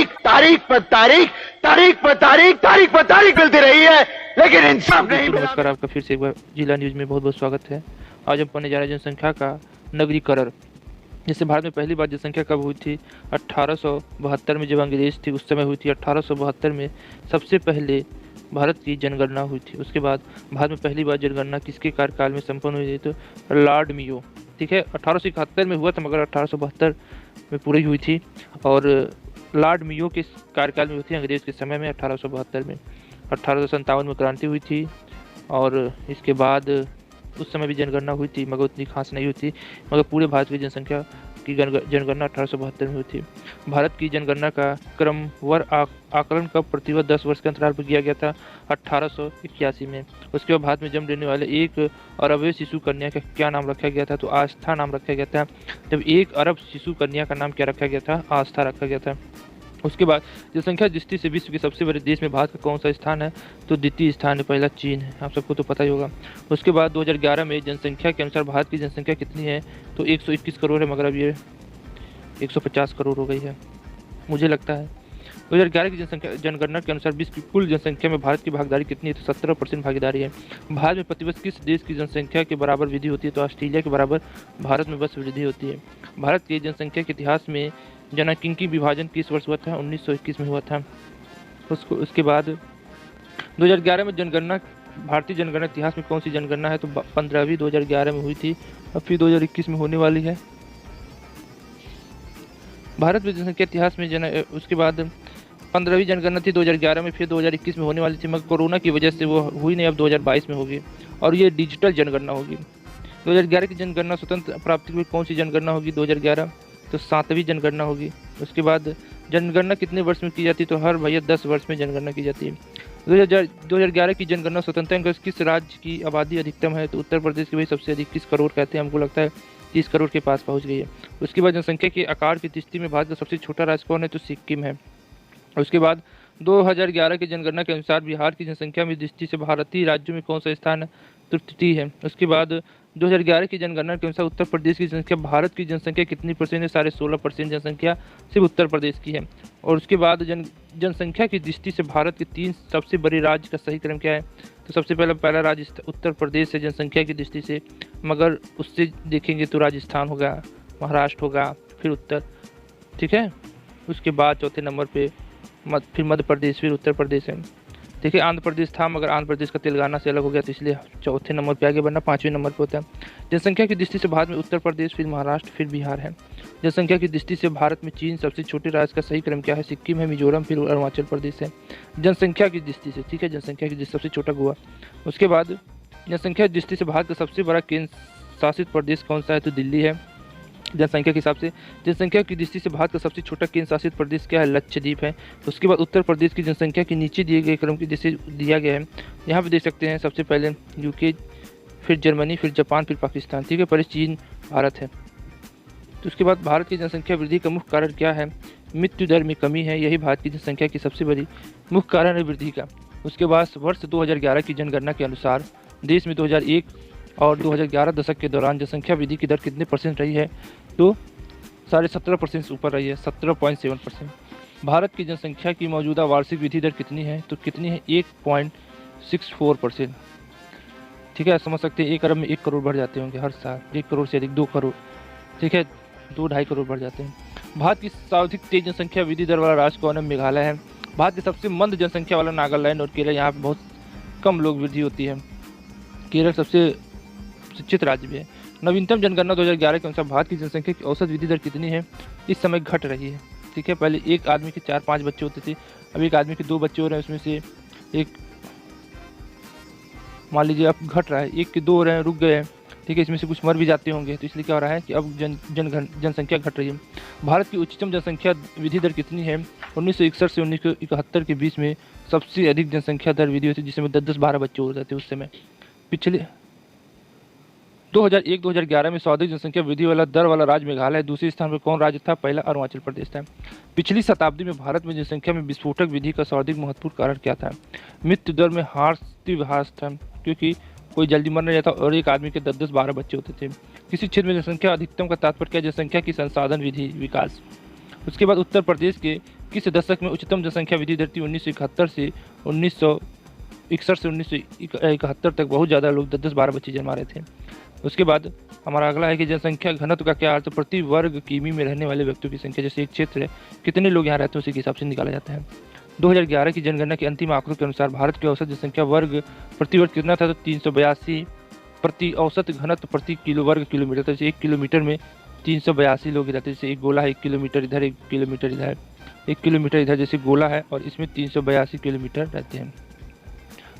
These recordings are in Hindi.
तारीख मिलती रही है, लेकिन इंसाफ नहीं मिला। नमस्कार, आपका फिर से एक बार जिला न्यूज में बहुत बहुत स्वागत है। आज हम पढ़ने जा रहे हैं जनसंख्या का नगरीकरण। जैसे भारत में पहली बार जनसंख्या कब हुई थी? 1872 में, जब अंग्रेज थी उस समय हुई थी। 1872 में सबसे पहले भारत की जनगणना हुई थी। उसके बाद भारत में पहली बार जनगणना किसके कार्यकाल में संपन्न हुई थी? तो लॉर्ड मियो। ठीक है, 1871 में हुआ था, मगर 1872 में पूरी हुई थी और लॉर्ड मियो के कार्यकाल में हुई थी, अंग्रेज के समय में 1872 में। 1857 में क्रांति हुई थी और इसके बाद उस समय भी जनगणना हुई थी, मगर उतनी खास नहीं हुई थी। मगर पूरे भारत की जनसंख्या की जनगणना 1872 में हुई थी। भारत की जनगणना का क्रमवार आकलन कब प्रतिवर्ष 10 वर्ष के अंतराल पर किया गया था? 1881 में। उसके बाद भारत में जन्म लेने वाले 1 अरब शिशु कन्या का क्या नाम रखा गया था? तो आस्था नाम रखा गया था। जब 1 अरब शिशु कन्या का नाम क्या रखा गया था? आस्था रखा गया था। उसके बाद जनसंख्या दृष्टि से विश्व के सबसे बड़े देश में भारत का कौन सा स्थान है? तो द्वितीय स्थान है, पहला चीन है, आप सबको तो पता ही होगा। उसके बाद 2011 में जनसंख्या के अनुसार भारत की जनसंख्या कितनी है? तो 121 करोड़ है, मगर अब ये 150 करोड़ हो गई है, मुझे लगता है। 2011 की जनगणना के अनुसार विश्व की कुल जनसंख्या में भारत की भागीदारी कितनी है? तो 17% भागीदारी है। भारत में प्रतिवर्ष किस देश की जनसंख्या के बराबर वृद्धि होती है? तो ऑस्ट्रेलिया के बराबर भारत में बस वृद्धि होती है। भारत की जनसंख्या के इतिहास में जनसांख्यिकीय विभाजन किस वर्ष हुआ था? 1921 में हुआ था। उसके बाद 2011 में जनगणना, भारतीय जनगणना इतिहास में कौन सी जनगणना है? तो 15वीं 2011 में हुई थी, अब फिर 2021 में होने वाली है। भारत में जनसंख्या इतिहास में उसके बाद 15वीं जनगणना थी 2011 में, फिर 2021 में होने वाली थी, मगर कोरोना की वजह से वो हुई नहीं, अब 2022 में होगी और ये डिजिटल जनगणना होगी। 2011 की जनगणना स्वतंत्र प्राप्ति की कौन सी जनगणना होगी? 2011 तो 7वीं जनगणना होगी। उसके बाद जनगणना कितने वर्ष में की जाती है? तो हर भैया 10 वर्ष में जनगणना की जाती है। 2011 की जनगणना स्वतंत्रता किस राज्य की आबादी अधिकतम है? तो उत्तर प्रदेश की भाई सबसे अधिक 30 करोड़ कहते हैं, हमको लगता है 30 करोड़ के पास पहुंच गई है। उसके बाद जनसंख्या के आकार की दृष्टि में भारत का सबसे छोटा राज्य कौन है? तो सिक्किम है। उसके बाद 2011 की जनगणना के अनुसार बिहार की जनसंख्या में दृष्टि से भारतीय राज्यों में कौन सा स्थान है? तो तृतीय है। उसके बाद 2011 की जनगणना के अनुसार उत्तर प्रदेश की जनसंख्या भारत की जनसंख्या कितनी परसेंट है? 16.5% जनसंख्या सिर्फ उत्तर प्रदेश की है। और उसके बाद जनसंख्या की दृष्टि से भारत के 3 सबसे बड़े राज्य का सही क्रम क्या है? तो सबसे पहला राज्य उत्तर प्रदेश है जनसंख्या की दृष्टि से, मगर उससे देखेंगे तो राजस्थान होगा, महाराष्ट्र होगा, फिर उत्तर, ठीक है। उसके बाद चौथे नंबर पे फिर मध्य प्रदेश, फिर उत्तर प्रदेश है। देखिए आंध्र प्रदेश था, मगर आंध्र प्रदेश का तेलंगाना से अलग हो गया, तो इसलिए चौथे नंबर पे आगे बढ़ना, 5वें नंबर पे होता है। जनसंख्या की दृष्टि से भारत में उत्तर प्रदेश, फिर महाराष्ट्र, फिर बिहार है। जनसंख्या की दृष्टि से भारत में चीन सबसे छोटे राज्य का सही क्रम क्या है? सिक्किम है, मिजोरम, फिर अरुणाचल प्रदेश है। जनसंख्या की दृष्टि से, ठीक है, जनसंख्या की दृष्टि सबसे छोटा गोवा। उसके बाद जनसंख्या की दृष्टि से भारत का सबसे बड़ा केंद्र शासित प्रदेश कौन सा है? तो दिल्ली है जनसंख्या के हिसाब से। जनसंख्या की दृष्टि से भारत का सबसे छोटा केंद्र शासित प्रदेश क्या है? लक्षद्वीप है। उसके बाद उत्तर प्रदेश की जनसंख्या के नीचे दिए गए क्रम की जैसे दिया गया है, यहाँ पे देख सकते हैं। सबसे पहले यूके, फिर जर्मनी, फिर जापान, फिर पाकिस्तान, ठीक है, पहले चीन, भारत है। तो उसके बाद भारत की जनसंख्या वृद्धि का मुख्य कारण क्या है? मृत्यु दर में कमी है, यही भारत की जनसंख्या की सबसे बड़ी मुख्य कारण है वृद्धि का। उसके बाद वर्ष 2011 की जनगणना के अनुसार देश में 2001 और 2011 दशक के दौरान जनसंख्या वृद्धि की दर कितने परसेंट रही है? तो 17.5% से ऊपर रही है, 17.7%। भारत की जनसंख्या की मौजूदा वार्षिक वृद्धि दर कितनी है? तो कितनी है? 1.64%, ठीक है। समझ सकते हैं 1 अरब में 1 करोड़ बढ़ जाते होंगे हर साल, 1 करोड़ से अधिक 2 करोड़, ठीक है, 2-2.5 करोड़ बढ़ जाते हैं। भारत की सर्वाधिक तेज जनसंख्या वृद्धि दर वाला राज्य कौन है? मेघालय है। भारत की सबसे मंद जनसंख्या वाला नागालैंड और केरल, यहाँ पर बहुत कम लोग वृद्धि होती है। केरल सबसे शिक्षित राज्य भी है। नवीनतम जनगणना 2011 के अनुसार भारत की जनसंख्या की औसत वृद्धि दर कितनी है? इस समय घट रही है, ठीक है। पहले एक आदमी के 4-5 बच्चे होते थे, अब एक आदमी के 2 बच्चे हो रहे हैं, उसमें से एक मान लीजिए अब घट रहा है, 1 के 2 हो रहे हैं, रुक गए हैं, ठीक है। इसमें से कुछ मर भी जाते होंगे, तो इसलिए क्या हो रहा है कि अब जनसंख्या घट रही है। भारत की उच्चतम जनसंख्या वृद्धि दर कितनी है? 1961 से 1971 के बीच में सबसे अधिक जनसंख्या दर वृद्धि होती है, जिसमें 10-12 बच्चे हो जाते उस समय। पिछले 2001-2011 में सर्वाधिक जनसंख्या वृद्धि वाला दर वाला राज्य मेघालय, दूसरे स्थान पर कौन राज्य था? पहला अरुणाचल प्रदेश था। पिछली शताब्दी में भारत में जनसंख्या में विस्फोटक वृद्धि का सर्वाधिक महत्वपूर्ण कारण क्या था? मृत्यु दर में ह्रास था, क्योंकि कोई जल्दी मर नहीं जाता और एक आदमी के 10-12 बच्चे होते थे। किसी क्षेत्र में जनसंख्या अधिकतम का तात्पर्य क्या? जनसंख्या की संसाधन विधि विकास। उसके बाद उत्तर प्रदेश के किस दशक में उच्चतम जनसंख्या वृद्धि दर थी? 1971 से 1961 से 1971 तक बहुत ज़्यादा लोग 10-12 बच्चे जन्मा रहे थे। उसके बाद हमारा अगला है कि जनसंख्या घनत्व का क्या अर्थ? प्रति वर्ग किमी में रहने वाले व्यक्तियों की संख्या, जैसे एक क्षेत्र है कितने लोग यहाँ रहते हैं उसी के हिसाब से निकाला जाता है। 2011 की जनगणना के अंतिम आंकड़ों के अनुसार भारत की औसत जनसंख्या वर्ग प्रति वर्ग कितना था? तो 382 प्रति औसत घनत्व प्रति किलो वर्ग किलोमीटर। तो जैसे 1 किलोमीटर में 382 लोग रहते हैं। जैसे एक गोला है 1 किलोमीटर इधर, 1 किलोमीटर इधर, 1 किलोमीटर इधर, जैसे गोला है और इसमें 382 किलोमीटर रहते हैं।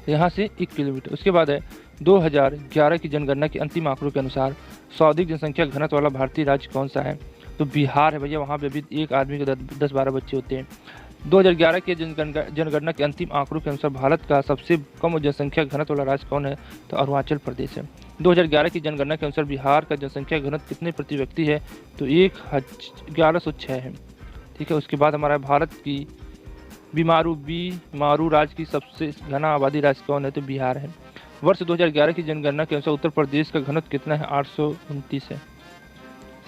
यहाँ से 1 किलोमीटर। उसके बाद है 2011 की जनगणना के अंतिम आंकड़ों के अनुसार सर्वाधिक जनसंख्या घनत्व वाला भारतीय राज्य कौन सा है? तो बिहार है भैया। वहाँ पे भी एक आदमी के 10-12 बच्चे होते हैं। 2011 के जनगणना के अंतिम आंकड़ों के अनुसार भारत का सबसे कम जनसंख्या घनत्व वाला राज्य कौन है? तो अरुणाचल प्रदेश है। 2011 की जनगणना के अनुसार बिहार का जनसंख्या घनत्व कितने प्रति व्यक्ति है? तो 1106 है। ठीक है। उसके बाद हमारा भारत की बीमारू राज्य की सबसे घना आबादी राज्य कौन है? तो बिहार है। वर्ष 2011 की जनगणना के अनुसार उत्तर प्रदेश का घनत्व कितना है? 829 है।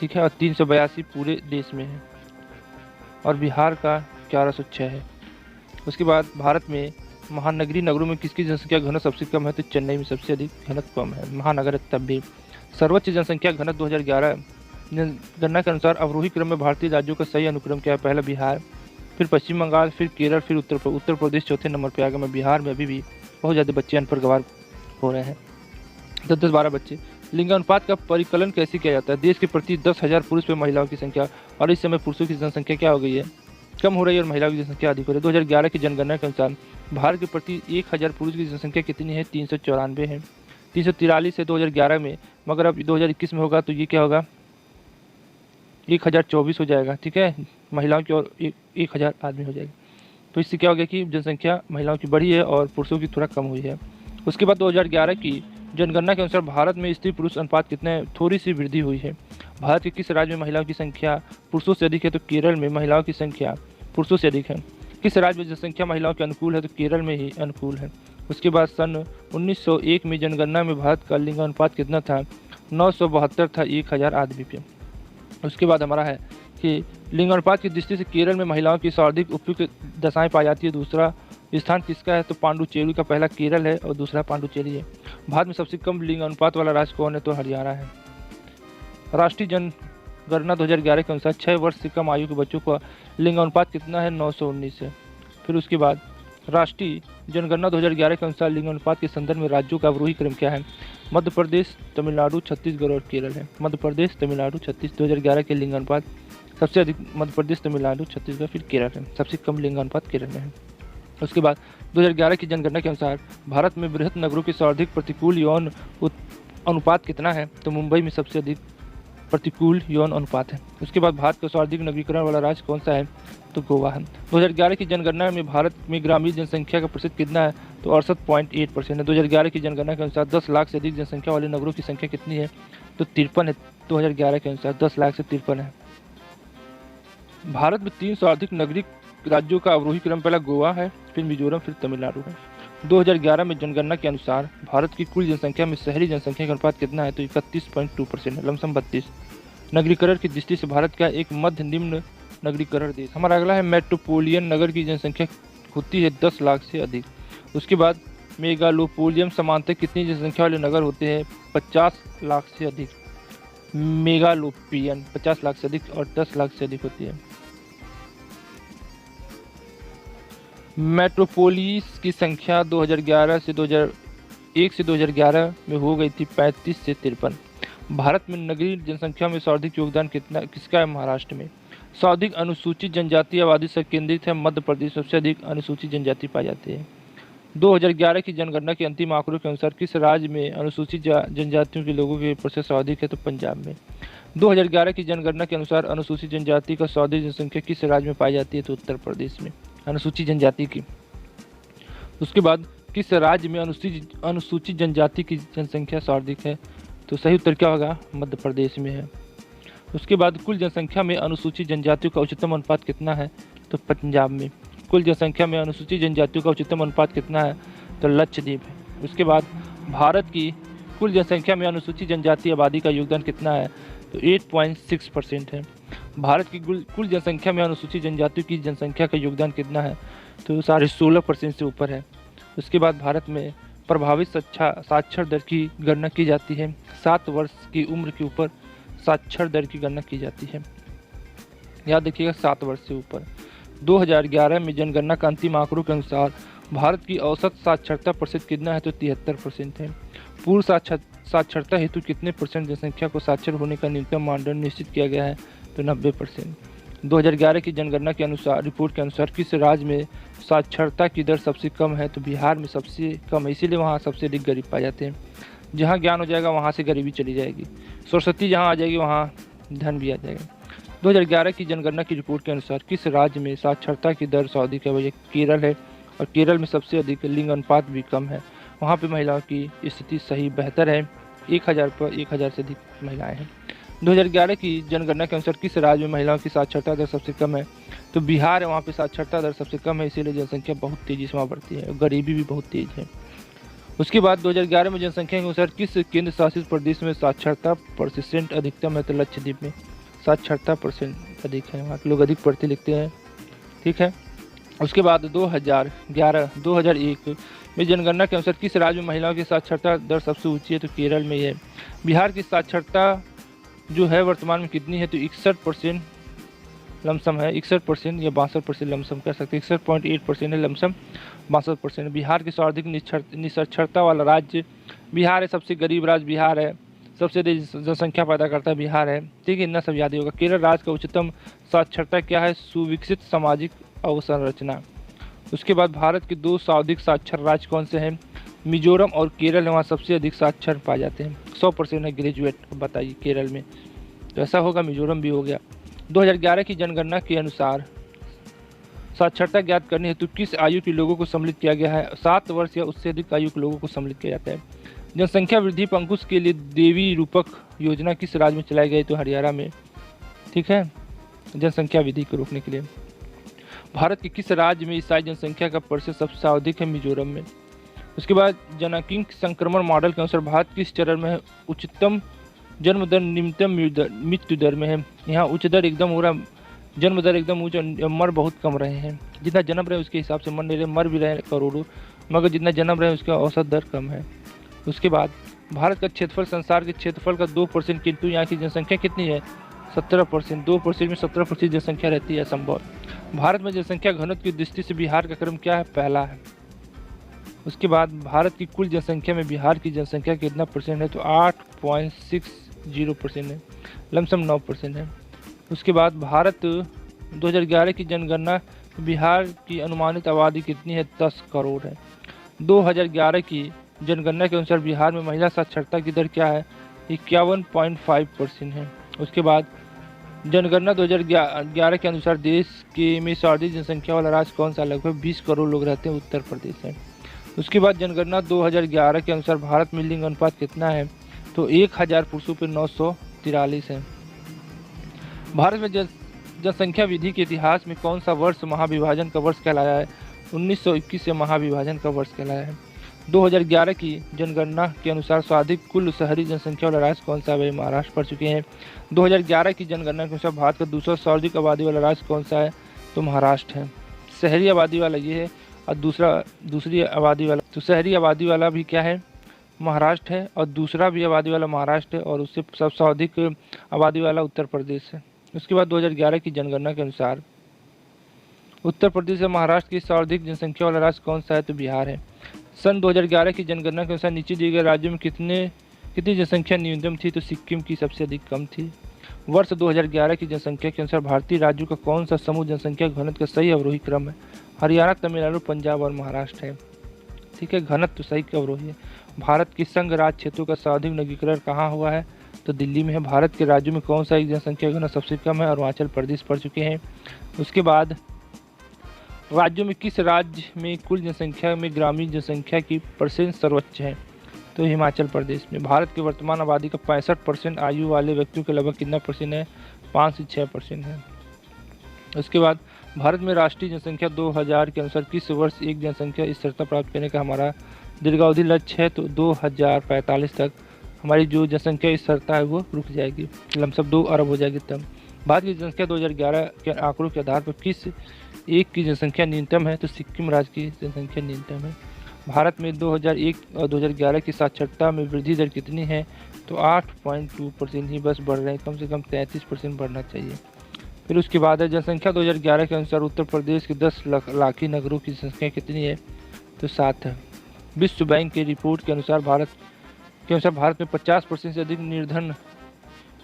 ठीक है। और 382 पूरे देश में है और बिहार का 1106 है। उसके बाद भारत में महानगरीय नगरों में किसकी जनसंख्या घनत्व सबसे कम है? तो चेन्नई में सबसे अधिक घनत्व कम है। महानगर है तब भी। सर्वोच्च जनसंख्या घनत्व 2011 जनगणना के अनुसार अवरोही क्रम में भारतीय राज्यों का सही अनुक्रम क्या है? पहला बिहार, फिर पश्चिम बंगाल, फिर केरल, फिर उत्तर प्रदेश चौथे नंबर पर आ गया। में बिहार में अभी भी बहुत ज़्यादा बच्चे अनपढ़ गंवार हो रहे हैं, 10-12 बच्चे। लिंगानुपात का परिकलन कैसे किया जाता है? देश के प्रति 10,000 पुरुष पे महिलाओं की संख्या, और इस समय पुरुषों की जनसंख्या क्या हो गई है? कम हो रही है और महिलाओं की जनसंख्या अधिक हो रही है। 2011 की जनगणना के अनुसार भारत के प्रति 1000 पुरुष की जनसंख्या कितनी है? 394 है। 343 है 2011 में, मगर अब 2021 में होगा तो ये क्या होगा? 1024 हो जाएगा। ठीक है। महिलाओं की और 1000 आदमी हो जाएगा। तो इससे क्या हो गया कि जनसंख्या महिलाओं की बढ़ी है और पुरुषों की थोड़ा कम हुई है। उसके बाद 2011 की जनगणना के अनुसार भारत में स्त्री पुरुष अनुपात कितने है? थोड़ी सी वृद्धि हुई है। भारत के किस राज्य में महिलाओं की संख्या पुरुषों से अधिक है? तो केरल में महिलाओं की संख्या पुरुषों से अधिक है। किस राज्य में जनसंख्या महिलाओं के अनुकूल है? तो केरल में ही अनुकूल है। उसके बाद सन 1901 में जनगणना में भारत का लिंगानुपात कितना था? 972 था 1000 आदमी पे। उसके बाद हमारा है कि लिंगानुपात की दृष्टि से केरल में महिलाओं की सर्वाधिक उपयुक्त दशाएं पाई जाती है। दूसरा स्थान किसका है? तो पांडुचेरी का। पहला केरल है और दूसरा पांडुचेरी है। भारत में सबसे कम लिंगानुपात वाला राज्य कौन है? तो हरियाणा है। राष्ट्रीय जनगणना 2011 के अनुसार 6 वर्ष से कम आयु के बच्चों का लिंगानुपात कितना है? 919 है। फिर उसके बाद राष्ट्रीय जनगणना 2011 के अनुसार लिंगानुपात के संदर्भ में राज्यों का अवरोही क्रम क्या है? मध्य प्रदेश, तमिलनाडु, छत्तीसगढ़ और केरल है। मध्य प्रदेश, तमिलनाडु, छत्तीसगढ़। 2011 के लिंगानुपात सबसे अधिक मध्य प्रदेश, तमिलनाडु, छत्तीसगढ़, फिर केरल है। सबसे कम लिंगानुपात केरल में है। उसके बाद 2011 की जनगणना के अनुसार भारत में बृहत नगरों के सर्वाधिक प्रतिकूल यौन अनुपात कितना है? तो मुंबई में सबसे अधिक प्रतिकूल यौन अनुपात है। उसके बाद भारत का सर्वाधिक नगरीकरण वाला राज्य कौन सा है? तो गोवा है। 2011 की जनगणना में भारत में ग्रामीण जनसंख्या का प्रतिशत कितना है? तो 68.8% है। 2011 की जनगणना के अनुसार 10 लाख से अधिक जनसंख्या वाले नगरों की संख्या कितनी है? तो 53 है। 2011 के अनुसार 10 लाख से 53 है। भारत में 3 सर्वाधिक नगरीय राज्यों का अवरोही क्रम पहला गोवा है, फिर मिजोरम, फिर तमिलनाडु है। 2011 में जनगणना के अनुसार भारत की कुल जनसंख्या में शहरी जनसंख्या का अनुपात कितना है? तो 31.2% है, लमसम 32। नगरीकरण की दृष्टि से भारत का एक मध्य निम्न नगरीकरण देश। हमारा अगला है मेट्रोपोलियन नगर की जनसंख्या होती है 10 लाख से अधिक। उसके बाद मेगालोपोलियन समानतः कितनी जनसंख्या वाले नगर होते हैं? 50 लाख से अधिक। मेगालोपियन 50 लाख से अधिक और 10 लाख से अधिक होती है। मेट्रोपोलिस की संख्या 2001 से 2011 में हो गई थी 35 से 53। भारत में नगरीय जनसंख्या में सर्वाधिक योगदान किसका है? महाराष्ट्र में। सर्वाधिक अनुसूचित जनजाति आबादी से केंद्रित है मध्य प्रदेश। सबसे अधिक अनुसूचित जनजाति पाई जाती है। 2011 की जनगणना के अंतिम आंकड़ों के अनुसार किस राज्य में अनुसूचित जनजातियों के लोगों के प्रतिशत सर्वाधिक है? तो पंजाब में। 2011 की जनगणना के अनुसार अनुसूचित जनजाति का सर्वाधिक जनसंख्या किस राज्य में पाई जाती है? तो उत्तर प्रदेश में अनुसूचित जनजाति की। उसके बाद किस राज्य में अनुसूचित जनजाति की जनसंख्या सर्वाधिक है? तो सही उत्तर क्या होगा? मध्य प्रदेश में है। उसके बाद कुल जनसंख्या में अनुसूचित जनजातियों का उच्चतम अनुपात कितना है? तो पंजाब में। कुल जनसंख्या में अनुसूचित जनजातियों का उच्चतम अनुपात कितना है? तो लक्षद्वीप है। उसके बाद भारत की कुल जनसंख्या में अनुसूचित जनजाति आबादी का योगदान कितना है? तो 8.6% है। भारत की कुल जनसंख्या में अनुसूचित जनजातियों की जनसंख्या का योगदान कितना है, तो 16% से ऊपर है। उसके बाद भारत में प्रभावित साक्षर दर की गणना की जाती है। 7 वर्ष की उम्र के ऊपर साक्षर दर की गणना की जाती है। याद रखिएगा, 7 वर्ष से ऊपर। 2011 में जनगणना का अंतिम आंकड़ों के अनुसार भारत की औसत साक्षरता प्रतिशत कितना है, तो 73% है। पूर्व साक्षरता हेतु कितने % जनसंख्या को साक्षर होने का न्यूनतम मानदंड निश्चित किया गया है, तो 90%। 2011 की जनगणना के अनुसार रिपोर्ट के अनुसार किस राज्य में साक्षरता की दर सबसे कम है, तो बिहार में सबसे कम है, इसीलिए वहाँ सबसे अधिक गरीब पाए जाते हैं। जहाँ ज्ञान हो जाएगा वहाँ से गरीबी चली जाएगी, सरस्वती जहाँ आ जाएगी वहाँ धन भी आ जाएगा। 2011 की जनगणना की रिपोर्ट के अनुसार किस राज्य में साक्षरता की दर सर्वाधिक है, वह केरल है, और केरल में सबसे अधिक लिंग अनुपात भी कम है। वहाँ पे महिलाओं की स्थिति सही बेहतर है, 1000 पर 1000 से अधिक महिलाएं हैं। 2011 की जनगणना के अनुसार किस राज्य में महिलाओं की साक्षरता दर सबसे कम है, तो बिहार है, वहाँ पे साक्षरता दर सबसे कम है, इसीलिए जनसंख्या बहुत तेज़ी से वहाँ बढ़ती है और गरीबी भी बहुत तेज है। उसके बाद 2011 में जनसंख्या के अनुसार किस केंद्र शासित प्रदेश में साक्षरता % अधिकतम है, तो लक्षद्वीप में साक्षरता % अधिक है, वहाँ के लोग अधिक पढ़ते लिखते हैं। ठीक है। उसके बाद 2001 में जनगणना के अनुसार किस राज्य में महिलाओं की साक्षरता दर सबसे ऊंची है, तो केरल में है। बिहार की साक्षरता जो है वर्तमान में कितनी है, तो 61% लमसम है, 61% या 62% लमसम कह सकते हैं, 61.8% है लमसम, 62%। बिहार की सर्वाधिक निरक्षरता वाला राज्य बिहार है, सबसे गरीब राज्य बिहार है, सबसे अधिक जनसंख्या पैदा करता है बिहार है। ठीक है, इतना सब याद ही होगा। केरल राज्य का उच्चतम साक्षरता क्या है, सुविकसित सामाजिक अवसंरचना। उसके बाद भारत के 2 सर्वाधिक साक्षर राज्य कौन से हैं, मिजोरम और केरल है, वहाँ सबसे अधिक साक्षर पाए जाते हैं, 100% है ग्रेजुएट। बताइए केरल में, तो ऐसा होगा, मिजोरम भी हो गया। 2011 की जनगणना के अनुसार साक्षरता ज्ञात करने हेतु किस आयु के लोगों को सम्मिलित किया गया है, 7 वर्ष या उससे अधिक आयु के लोगों को सम्मिलित किया जाता है। जनसंख्या वृद्धि पर अंकुश के लिए देवी रूपक योजना किस राज्य में चलाई गई, तो हरियाणा में। ठीक है, जनसंख्या वृद्धि को रोकने के लिए। भारत के किस राज्य में ईसाई जनसंख्या का प्रतिशत सबसे अधिक है, मिजोरम में। उसके बाद जननांगीय संक्रमण मॉडल के अनुसार भारत किस चरण में है, उच्चतम जन्म दर निम्नतम मृत्यु दर में है। यहाँ उच्च दर एकदम हो रहा, जन्म दर एकदम ऊँच, मर बहुत कम रहे हैं। जितना जन्म रहे उसके हिसाब से मर नहीं रहे, मर भी रहे करोड़ों, मगर जितना जन्म रहे उसका औसत दर कम है। उसके बाद भारत का क्षेत्रफल संसार के क्षेत्रफल का 2%, किंतु यहाँ की जनसंख्या कितनी है, 17%। 2% में 17% जनसंख्या रहती है, संभव। भारत में जनसंख्या घनत्व की दृष्टि से बिहार का क्रम क्या है, पहला है। उसके बाद भारत की कुल जनसंख्या में बिहार की जनसंख्या कितना % है, तो 8.60% है, लमसम 9% है। उसके बाद भारत 2011 की जनगणना बिहार की अनुमानित आबादी कितनी है, 10 करोड़ है। 2011 की जनगणना के अनुसार बिहार में महिला साक्षरता की दर क्या है, 51.5% है। उसके बाद जनगणना 2011 के अनुसार देश के में सर्वाधिक जनसंख्या वाला राज्य कौन सा, लगभग 20 करोड़ लोग रहते हैं, उत्तर प्रदेश है। उसके बाद जनगणना 2011 के अनुसार भारत में लिंग अनुपात कितना है, तो 1000 पुरुषों पर 943 है। भारत में जनसंख्या वृद्धि के इतिहास में कौन सा वर्ष महाविभाजन का वर्ष कहलाया है, 1921 से महाविभाजन का वर्ष कहलाया है। 2011 की जनगणना के अनुसार सर्वाधिक कुल शहरी जनसंख्या वाला राज्य कौन सा है, महाराष्ट्र पढ़ चुके हैं। 2011 की जनगणना के अनुसार भारत का दूसरा सर्वाधिक आबादी वाला राज्य कौन सा है, तो महाराष्ट्र है। शहरी आबादी वाला ये है, और दूसरी आबादी वाला, तो शहरी आबादी वाला भी क्या है, महाराष्ट्र है, और दूसरा भी आबादी वाला महाराष्ट्र है, और उससे सबसे अधिक आबादी वाला उत्तर प्रदेश है। उसके बाद 2011 की जनगणना के अनुसार उत्तर प्रदेश और महाराष्ट्र की सर्वाधिक जनसंख्या वाला राज्य कौन सा है, तो बिहार है। सन 2011 की जनगणना के अनुसार नीचे दिए गए राज्यों में कितनी जनसंख्या न्यूनतम थी, तो सिक्किम की सबसे अधिक कम थी। वर्ष 2011 की जनसंख्या के अनुसार भारतीय राज्यों का कौन सा समूह जनसंख्या घनत्व का सही अवरोही क्रम है, हरियाणा, तमिलनाडु, पंजाब और महाराष्ट्र है। ठीक है, घनत्व सही अवरोही है। भारत के संघ राज्य क्षेत्रों का सर्वाधिक नवीकरण कहाँ हुआ है, तो दिल्ली में है। भारत के राज्यों में कौन सा एक जनसंख्या घनत्व सबसे कम है, अरुणाचल प्रदेश पढ़ चुके हैं। उसके बाद राज्यों में किस राज्य में कुल जनसंख्या में ग्रामीण जनसंख्या की % सर्वोच्च है, तो हिमाचल प्रदेश में। भारत की वर्तमान आबादी का 65% आयु वाले व्यक्तियों के लगभग कितना % है, 5 से 6% है। उसके बाद भारत में राष्ट्रीय जनसंख्या 2000 के अनुसार किस वर्ष एक जनसंख्या स्थिरता प्राप्त करने का हमारा दीर्घावधि लक्ष्य है, तो 2045 तक हमारी जो जनसंख्या स्थिरता है वो रुक जाएगी, लमसम 2 अरब हो जाएगी तब। भारत की जनसंख्या 2011 के आंकड़ों के आधार पर किस एक की जनसंख्या न्यूनतम है? तो सिक्किम राज्य की जनसंख्या न्यूनतम है। भारत में 2001 और 2011 की साक्षरता में वृद्धि दर कितनी है? तो 8.2% ही बस बढ़ रहे हैं, कम से कम 33% बढ़ना चाहिए। फिर उसके बाद है जनसंख्या 2011 के अनुसार उत्तर प्रदेश के 10 लाखी नगरों की संख्या कितनी है? तो 7 है। विश्व बैंक की रिपोर्ट के अनुसार भारत में 50% से अधिक निर्धन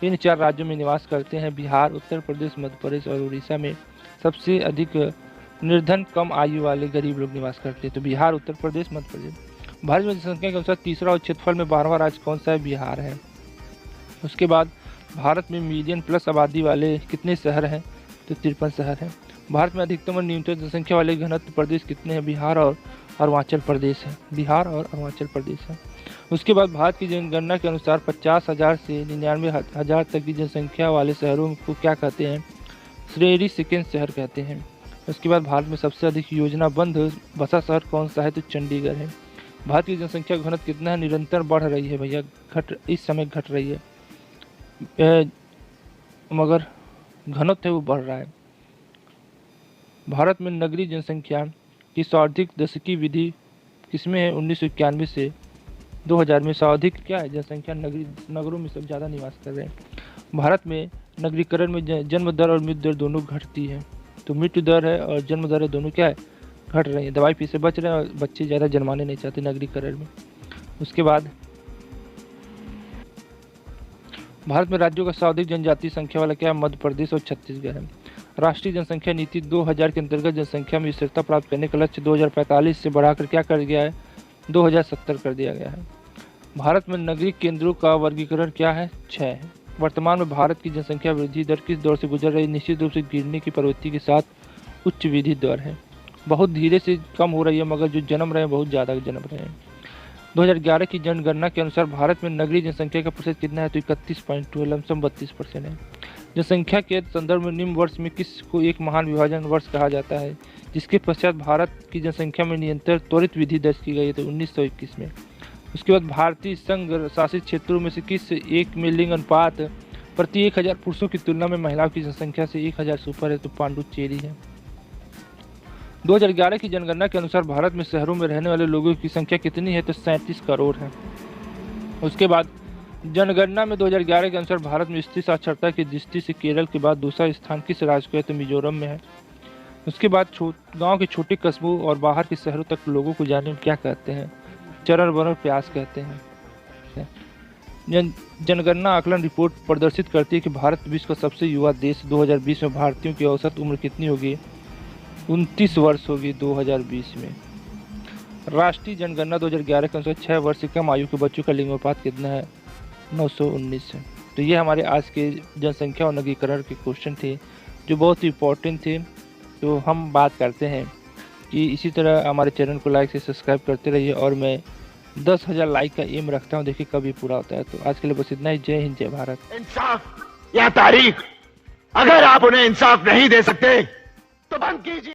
इन 4 राज्यों में निवास करते हैं। बिहार, उत्तर प्रदेश, मध्य प्रदेश और उड़ीसा में सबसे अधिक निर्धन कम आयु वाले गरीब लोग निवास करते हैं। तो बिहार, उत्तर प्रदेश, मध्य प्रदेश। भारत में जनसंख्या के अनुसार तीसरा और क्षेत्रफल में 12वां राज्य कौन सा है? बिहार है। उसके बाद भारत में मीडियन प्लस आबादी वाले कितने शहर हैं? तो 53 शहर हैं। भारत में अधिकतम और न्यूनतम जनसंख्या वाले घनत्व प्रदेश कितने हैं? बिहार और अरुणाचल प्रदेश है। बिहार और अरुणाचल प्रदेश है। उसके बाद भारत की जनगणना के अनुसार 50,000 से 99,000 तक की जनसंख्या वाले शहरों को क्या कहते हैं? श्रेणी सेकेंड शहर कहते हैं। उसके बाद भारत में सबसे अधिक योजनाबद्ध बसा शहर कौन सा है? तो चंडीगढ़ है। भारत की जनसंख्या घनत्व कितना है? निरंतर बढ़ रही है भैया, इस समय घट रही है, मगर घनत्व है वो बढ़ रहा है। भारत में नगरीय जनसंख्या की सर्वाधिक दशकीय विधि किसमें है? 1991 से 2000 में सर्वाधिक क्या है? जनसंख्या नगरों में सब ज़्यादा निवास कर रहे हैं। भारत में नगरीकरण में जन्म दर और मृत्यु दर दोनों घटती है। तो मृत्यु दर है और जन्म दर है, दोनों क्या है? घट रही है। दवाई पी से बच रहे हैं और बच्चे ज़्यादा जन्माने नहीं चाहते नगरीकरण में। उसके बाद भारत में राज्यों का सर्वाधिक जनजातीय संख्या वाला क्या है? मध्य प्रदेश और छत्तीसगढ़ है। राष्ट्रीय जनसंख्या नीति 2000 के अंतर्गत जनसंख्या में स्थिरता प्राप्त करने का लक्ष्य 2045 से बढ़ाकर क्या कर गया है? 2070 कर दिया गया है। भारत में नगरीय केंद्रों का वर्गीकरण क्या है? 6 है। वर्तमान में भारत की जनसंख्या वृद्धि दर किस दौर से गुजर रही है? निश्चित रूप से गिरने की प्रवृत्ति के साथ उच्च वृद्धि दर है। बहुत धीरे से कम हो रही है, मगर जो जन्म रहे हैं बहुत ज़्यादा जन्म रहे हैं। 2011 की जनगणना के अनुसार भारत में नगरीय जनसंख्या का प्रतिशत कितना है? तो 31.2, लमसम 32% है। जनसंख्या के संदर्भ में निम्न वर्ष में किस को एक महान विभाजन वर्ष कहा जाता है? जिसके पश्चात भारत की जनसंख्या में निरंतर त्वरित वृद्धि दर्ज की गई है, तो 1921 में। उसके बाद भारतीय संघ शासित क्षेत्रों में से किस एक में लिंग अनुपात प्रति 1000 पुरुषों की तुलना में महिलाओं की जनसंख्या से 1000 से ऊपर है? तो पांडुचेरी है। 2011 की जनगणना के अनुसार भारत में शहरों में रहने वाले लोगों की संख्या कितनी है? तो 37 करोड़ है। उसके बाद जनगणना में 2011 के अनुसार भारत में स्त्री साक्षरता की दृष्टि से केरल के बाद दूसरा स्थान किस राज्य को है? तो मिजोरम में है। उसके बाद गांव के छोटे कस्बों और बाहर के शहरों तक लोगों को जाने में क्या कहते हैं? चरणबद्ध प्रयास कहते हैं। जनगणना आकलन रिपोर्ट प्रदर्शित करती है कि भारत विश्व का सबसे युवा देश। 2020 में भारतीयों की औसत उम्र कितनी होगी? 29 वर्ष होगी 2020 में। राष्ट्रीय जनगणना 2011 के अनुसार 6 वर्ष से कम आयु के बच्चों का लिंगोपात कितना है? 919 है। तो ये हमारे आज के जनसंख्या और नगरीकरण के क्वेश्चन थे जो बहुत ही इम्पोर्टेंट थे। तो हम बात करते हैं कि इसी तरह हमारे चैनल को लाइक से सब्सक्राइब करते रहिए और मैं 10,000 लाइक का एम रखता हूँ, देखिए कभी पूरा होता है। तो आज के लिए बस इतना ही। जय हिंद, जय भारत। इंसाफ या तारीख, अगर आप उन्हें इंसाफ नहीं दे सकते तो बंद कीजिए।